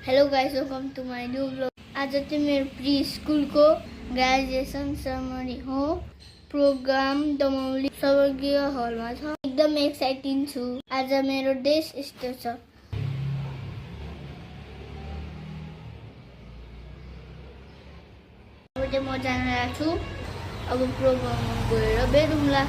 Hello guys, welcome to my new blog. आज चाहिँ मेरो प्री स्कुलको ग्रेजुएसन सेरेमनी हो। प्रोग्राम दमौली सर्वगीय हलमा छ। एकदम एक्साइटिङ छु। आज मेरो देश यस्तो छ। अब चाहिँ म जान लाग्छु। अब प्रोग्राममा गएर भेटौँला।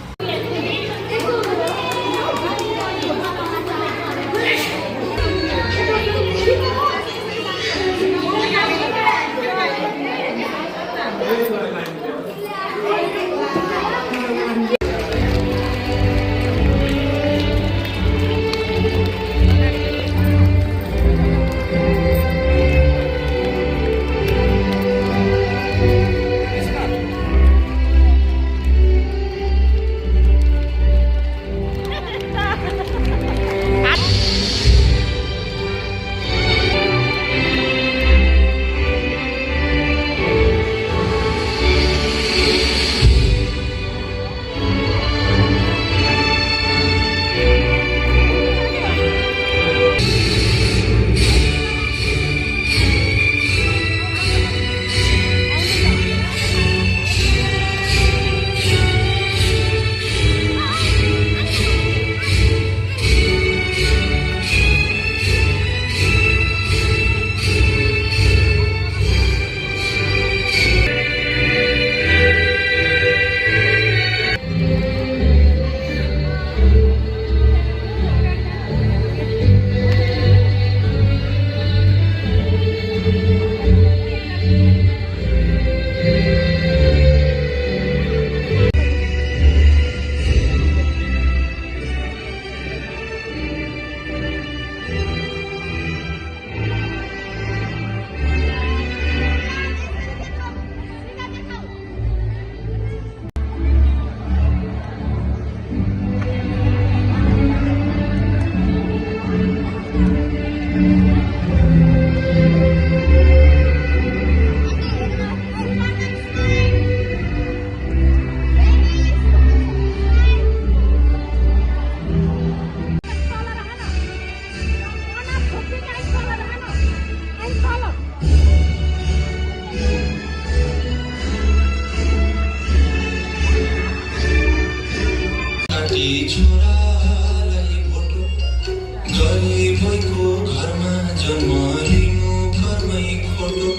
गरिबैको घरमा जन्म लिनु घरमै खोटो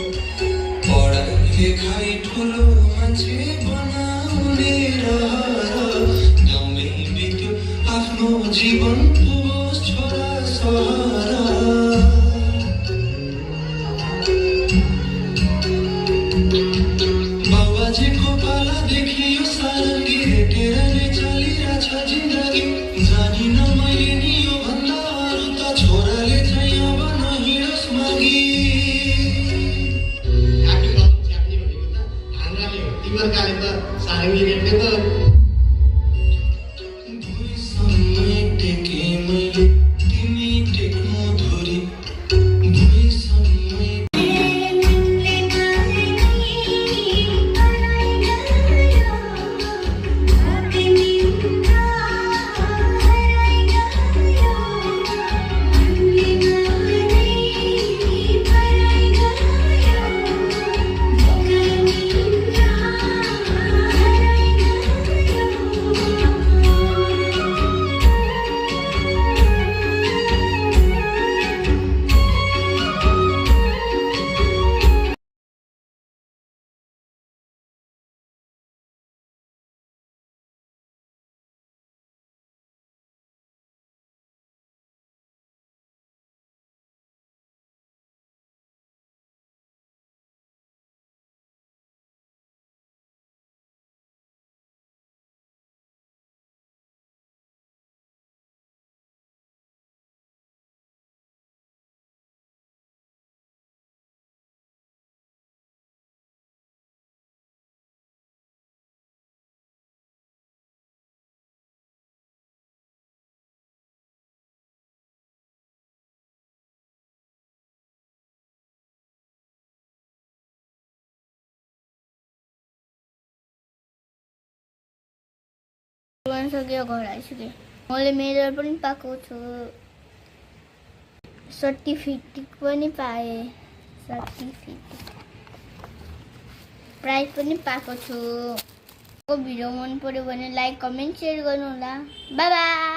पढाइ लेखाइ ठुलो मान्छे बनाउने गाउँमै बित्यो आफ्नो जीवन पुगोस् छोरा सहर बाबाजेको पालादेखि यो सारङ्गी हेटेर नै चलिरहेछ जिन्दगी जानिन मैले नि यो भन्दा अरू त छोराले चाहिँ अब नहिँडोस् मागी च्याप्ने भनेको त हाम्राले हो तिमीहरूकाले त सारङ्गी हेट्ने त भुइँसँगै टेके मैले तिमी टेक्नु धुरी भुइँसँगै सक्यो, घर आइसक्यो। मैले मेडल पनि पाएको छु। सर्टिफिकेट पनि पाएँ सर्टिफिकेट प्राइज पनि पाएको छु भिडियो मन पर्यो भने लाइक कमेन्ट सेयर गर्नु होला बाई बाई